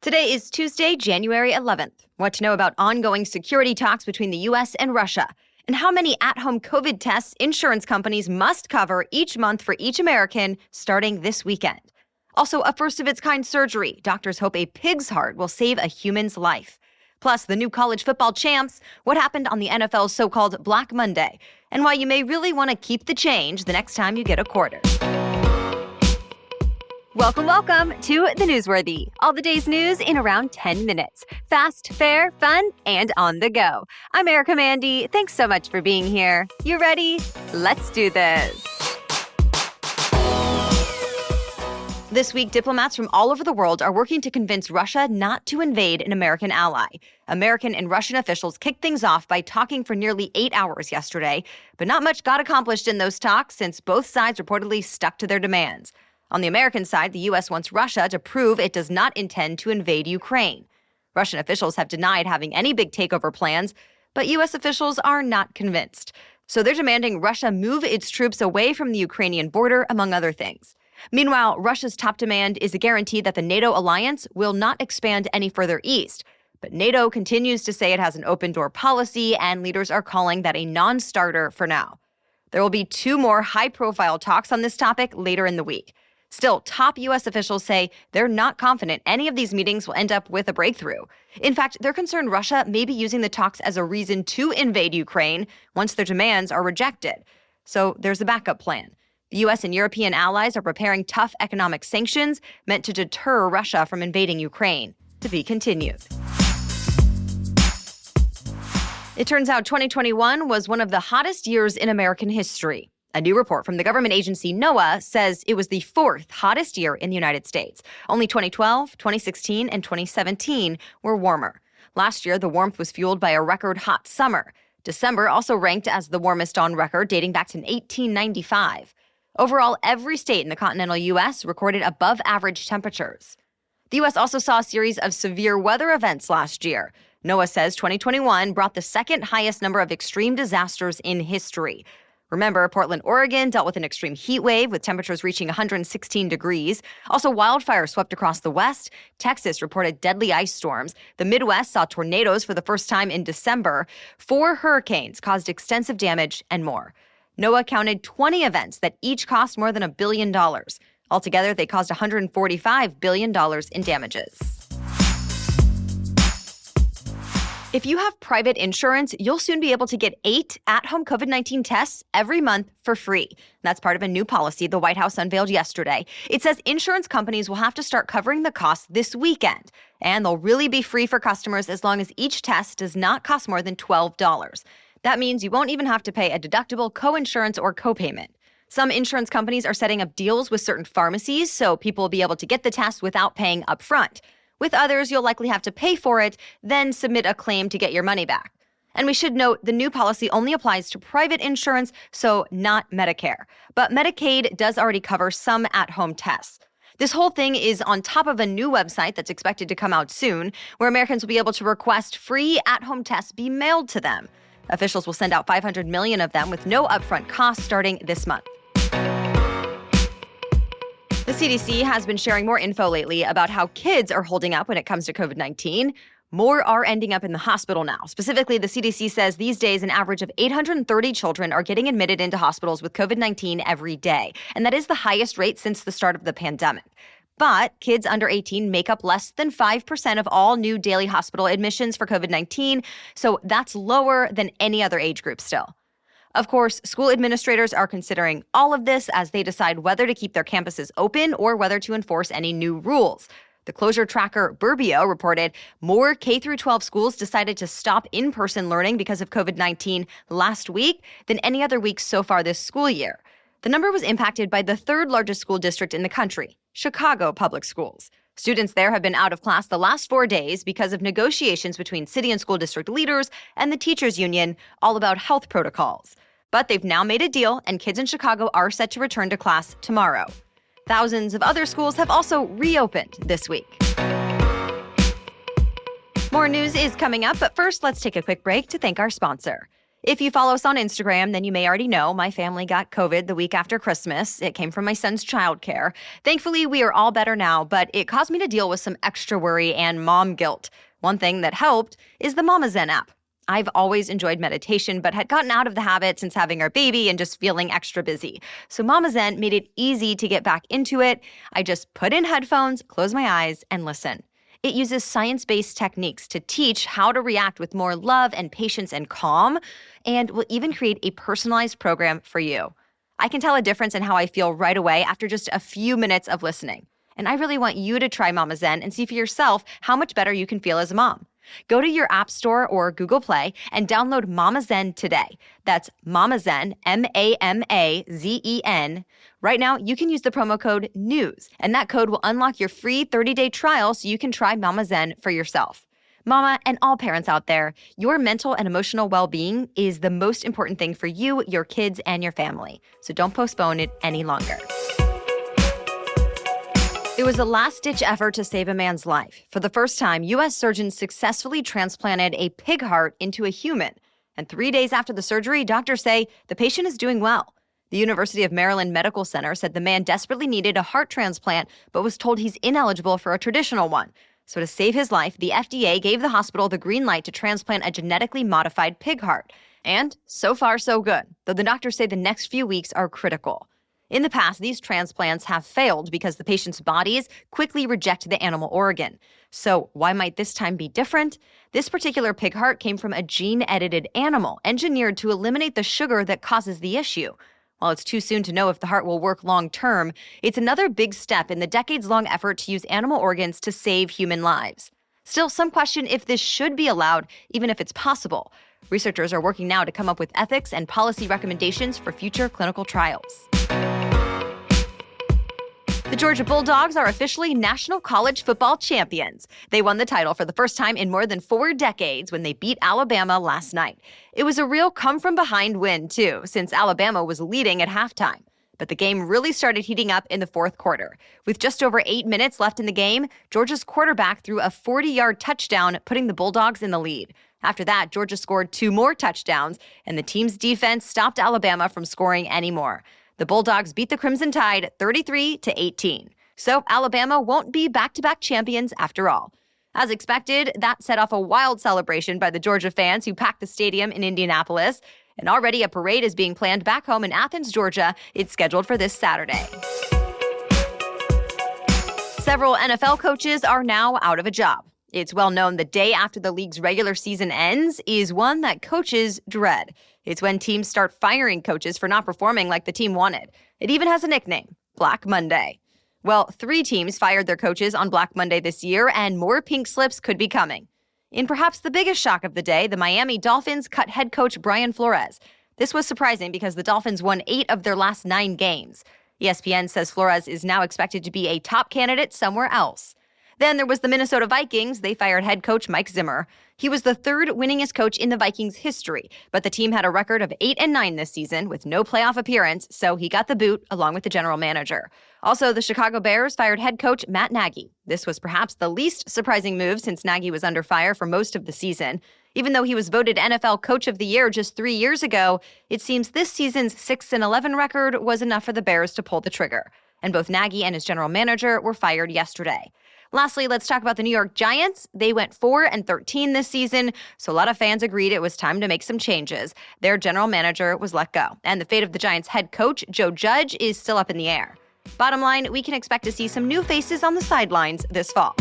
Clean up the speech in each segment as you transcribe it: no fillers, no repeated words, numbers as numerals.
Today is Tuesday, January 11th. What to know about ongoing security talks between the U.S. and Russia, and how many at-home COVID tests insurance companies must cover each month for each American starting this weekend. Also, a first-of-its-kind surgery. Doctors hope a pig's heart will save a human's life. Plus, the new college football champs, what happened on the NFL's so-called Black Monday, and why you may really want to keep the change the next time you get a quarter. Welcome to The Newsworthy. All the day's news in around 10 minutes. Fast, fair, fun, and on the go. I'm Erica Mandy. Thanks so much for being here. You ready? Let's do this. This week, diplomats from all over the world are working to convince Russia not to invade an American ally. American and Russian officials kicked things off by talking for nearly 8 hours yesterday, but not much got accomplished in those talks since both sides reportedly stuck to their demands. On the American side, the U.S. wants Russia to prove it does not intend to invade Ukraine. Russian officials have denied having any big takeover plans, but U.S. officials are not convinced. So they're demanding Russia move its troops away from the Ukrainian border, among other things. Meanwhile, Russia's top demand is a guarantee that the NATO alliance will not expand any further east. But NATO continues to say it has an open-door policy, and leaders are calling that a non-starter for now. There will be 2 more high-profile talks on this topic later in the week. Still, top U.S. officials say they're not confident any of these meetings will end up with a breakthrough. In fact, they're concerned Russia may be using the talks as a reason to invade Ukraine once their demands are rejected. So there's a backup plan. The U.S. and European allies are preparing tough economic sanctions meant to deter Russia from invading Ukraine. To be continued. It turns out 2021 was one of the hottest years in American history. A new report from the government agency NOAA says it was the 4th hottest year in the United States. Only 2012, 2016, and 2017 were warmer. Last year, the warmth was fueled by a record hot summer. December also ranked as the warmest on record, dating back to 1895. Overall, every state in the continental U.S. recorded above-average temperatures. The U.S. also saw a series of severe weather events last year. NOAA says 2021 brought the second highest number of extreme disasters in history. Remember, Portland, Oregon dealt with an extreme heat wave with temperatures reaching 116 degrees. Also, wildfires swept across the West. Texas reported deadly ice storms. The Midwest saw tornadoes for the first time in December. 4 hurricanes caused extensive damage and more. NOAA counted 20 events that each cost more than $1 billion. Altogether, they caused $145 billion in damages. If you have private insurance, you'll soon be able to get 8 at-home COVID-19 tests every month for free. That's part of a new policy the White House unveiled yesterday. It says insurance companies will have to start covering the costs this weekend, and they'll really be free for customers as long as each test does not cost more than $12. That means you won't even have to pay a deductible, co-insurance, or copayment. Some insurance companies are setting up deals with certain pharmacies so people will be able to get the test without paying upfront. With others, you'll likely have to pay for it, then submit a claim to get your money back. And we should note the new policy only applies to private insurance, so not Medicare. But Medicaid does already cover some at-home tests. This whole thing is on top of a new website that's expected to come out soon, where Americans will be able to request free at-home tests be mailed to them. Officials will send out 500 million of them with no upfront costs starting this month. The CDC has been sharing more info lately about how kids are holding up when it comes to COVID-19. More are ending up in the hospital now. Specifically, the CDC says these days an average of 830 children are getting admitted into hospitals with COVID-19 every day. And that is the highest rate since the start of the pandemic. But kids under 18 make up less than 5% of all new daily hospital admissions for COVID-19. So that's lower than any other age group still. Of course, school administrators are considering all of this as they decide whether to keep their campuses open or whether to enforce any new rules. The closure tracker Burbio reported more K-12 schools decided to stop in-person learning because of COVID-19 last week than any other week so far this school year. The number was impacted by the 3rd largest school district in the country, Chicago Public Schools. Students there have been out of class the last 4 days because of negotiations between city and school district leaders and the teachers union, all about health protocols. But they've now made a deal, and kids in Chicago are set to return to class tomorrow. Thousands of other schools have also reopened this week. More news is coming up, but first, let's take a quick break to thank our sponsor. If you follow us on Instagram, then you may already know my family got COVID the week after Christmas. It came from my son's childcare. Thankfully, we are all better now, but it caused me to deal with some extra worry and mom guilt. One thing that helped is the Mama Zen app. I've always enjoyed meditation, but had gotten out of the habit since having our baby and just feeling extra busy. So Mama Zen made it easy to get back into it. I just put in headphones, close my eyes, and listen. It uses science-based techniques to teach how to react with more love and patience and calm, and will even create a personalized program for you. I can tell a difference in how I feel right away after just a few minutes of listening. And I really want you to try Mama Zen and see for yourself how much better you can feel as a mom. Go to your App Store or Google Play and download Mama Zen today. That's Mama Zen, MAMAZEN. Right now, you can use the promo code NEWS, and that code will unlock your free 30-day trial so you can try Mama Zen for yourself. Mama and all parents out there, your mental and emotional well-being is the most important thing for you, your kids, and your family. So don't postpone it any longer. It was a last-ditch effort to save a man's life. For the first time, U.S. surgeons successfully transplanted a pig heart into a human. And 3 days after the surgery, doctors say the patient is doing well. The University of Maryland Medical Center said the man desperately needed a heart transplant, but was told he's ineligible for a traditional one. So to save his life, the FDA gave the hospital the green light to transplant a genetically modified pig heart. And so far, so good, though the doctors say the next few weeks are critical. In the past, these transplants have failed because the patient's bodies quickly reject the animal organ. So why might this time be different? This particular pig heart came from a gene-edited animal engineered to eliminate the sugar that causes the issue. While it's too soon to know if the heart will work long-term, it's another big step in the decades-long effort to use animal organs to save human lives. Still, some question if this should be allowed, even if it's possible. Researchers are working now to come up with ethics and policy recommendations for future clinical trials. The Georgia Bulldogs are officially National College Football champions. They won the title for the first time in more than 4 decades when they beat Alabama last night. It was a real come-from-behind win, too, since Alabama was leading at halftime. But the game really started heating up in the fourth quarter. With just over 8 minutes left in the game, Georgia's quarterback threw a 40-yard touchdown, putting the Bulldogs in the lead. After that, Georgia scored 2 more touchdowns, and the team's defense stopped Alabama from scoring any more. The Bulldogs beat the Crimson Tide 33-18. So Alabama won't be back-to-back champions after all. As expected, that set off a wild celebration by the Georgia fans who packed the stadium in Indianapolis. And already a parade is being planned back home in Athens, Georgia. It's scheduled for this Saturday. Several NFL coaches are now out of a job. It's well known the day after the league's regular season ends is one that coaches dread. It's when teams start firing coaches for not performing like the team wanted. It even has a nickname, Black Monday. Well, 3 teams fired their coaches on Black Monday this year, and more pink slips could be coming. In perhaps the biggest shock of the day, the Miami Dolphins cut head coach Brian Flores. This was surprising because the Dolphins won 8 of their last 9 games. ESPN says Flores is now expected to be a top candidate somewhere else. Then there was the Minnesota Vikings. They fired head coach Mike Zimmer. He was the 3rd winningest coach in the Vikings' history, but the team had a record of 8-9 this season with no playoff appearance, so he got the boot along with the general manager. Also, the Chicago Bears fired head coach Matt Nagy. This was perhaps the least surprising move since Nagy was under fire for most of the season. Even though he was voted NFL Coach of the Year just 3 years ago, it seems this season's 6-11 record was enough for the Bears to pull the trigger. And both Nagy and his general manager were fired yesterday. Lastly, let's talk about the New York Giants. They went 4-13 this season, so a lot of fans agreed it was time to make some changes. Their general manager was let go, and the fate of the Giants' head coach, Joe Judge, is still up in the air. Bottom line, we can expect to see some new faces on the sidelines this fall.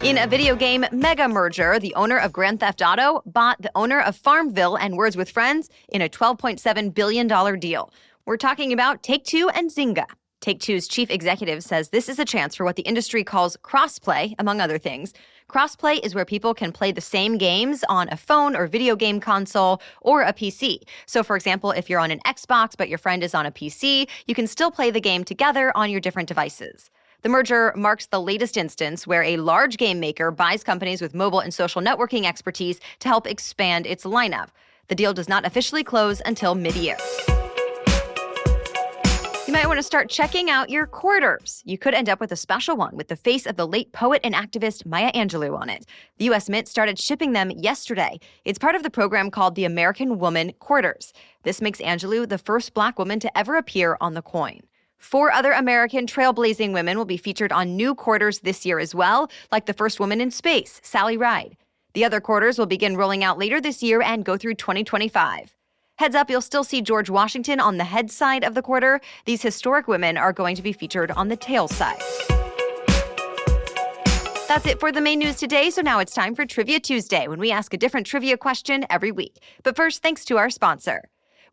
In a video game mega merger, the owner of Grand Theft Auto bought the owner of Farmville and Words with Friends in a $12.7 billion deal. We're talking about Take-Two and Zynga. Take-Two's chief executive says this is a chance for what the industry calls crossplay, among other things. Crossplay is where people can play the same games on a phone or video game console or a PC. So, for example, if you're on an Xbox but your friend is on a PC, you can still play the game together on your different devices. The merger marks the latest instance where a large game maker buys companies with mobile and social networking expertise to help expand its lineup. The deal does not officially close until mid-year. You might want to start checking out your quarters. You could end up with a special one with the face of the late poet and activist Maya Angelou on it. The U.S. Mint started shipping them yesterday. It's part of the program called the American Woman Quarters. This makes Angelou the first Black woman to ever appear on the coin. 4 other American trailblazing women will be featured on new quarters this year as well, like the first woman in space, Sally Ride. The other quarters will begin rolling out later this year and go through 2025. Heads up, you'll still see George Washington on the head side of the quarter. These historic women are going to be featured on the tail side. That's it for the main news today, so now it's time for Trivia Tuesday, when we ask a different trivia question every week. But first, thanks to our sponsor.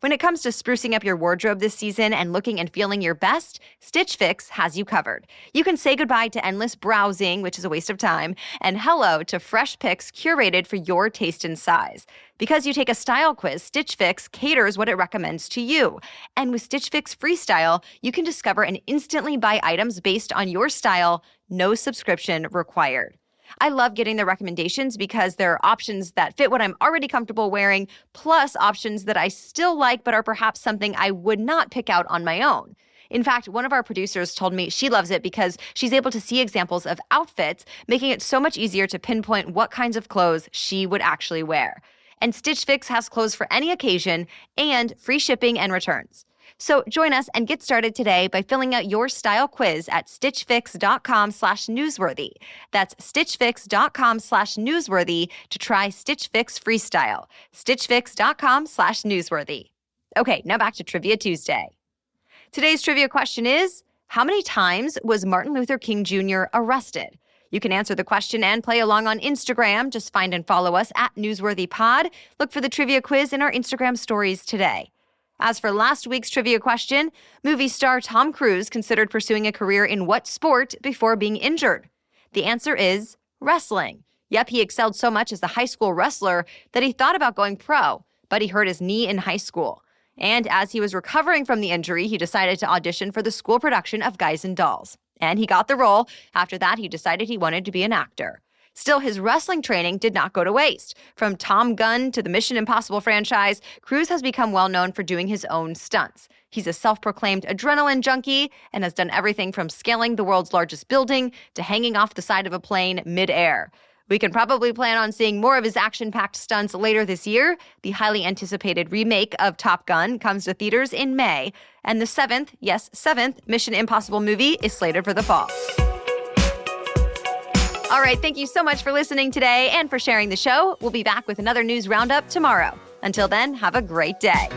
When it comes to sprucing up your wardrobe this season and looking and feeling your best, Stitch Fix has you covered. You can say goodbye to endless browsing, which is a waste of time, and hello to fresh picks curated for your taste and size. Because you take a style quiz, Stitch Fix caters what it recommends to you. And with Stitch Fix Freestyle, you can discover and instantly buy items based on your style, no subscription required. I love getting the recommendations because there are options that fit what I'm already comfortable wearing, plus options that I still like but are perhaps something I would not pick out on my own. In fact, one of our producers told me she loves it because she's able to see examples of outfits, making it so much easier to pinpoint what kinds of clothes she would actually wear. And Stitch Fix has clothes for any occasion and free shipping and returns. So join us and get started today by filling out your style quiz at stitchfix.com/newsworthy. That's stitchfix.com/newsworthy to try Stitch Fix Freestyle. stitchfix.com/newsworthy. Okay, now back to Trivia Tuesday. Today's trivia question is, how many times was Martin Luther King Jr. arrested? You can answer the question and play along on Instagram. Just find and follow us at NewsworthyPod. Look for the trivia quiz in our Instagram stories today. As for last week's trivia question, movie star Tom Cruise considered pursuing a career in what sport before being injured? The answer is wrestling. Yep, he excelled so much as a high school wrestler that he thought about going pro, but he hurt his knee in high school. And as he was recovering from the injury, he decided to audition for the school production of Guys and Dolls. And he got the role. After that, he decided he wanted to be an actor. Still, his wrestling training did not go to waste. From Tom Gunn to the Mission Impossible franchise, Cruise has become well known for doing his own stunts. He's a self-proclaimed adrenaline junkie and has done everything from scaling the world's largest building to hanging off the side of a plane mid-air. We can probably plan on seeing more of his action-packed stunts later this year. The highly anticipated remake of Top Gun comes to theaters in May, and the seventh Mission Impossible movie is slated for the fall. All right, thank you so much for listening today and for sharing the show. We'll be back with another news roundup tomorrow. Until then, have a great day.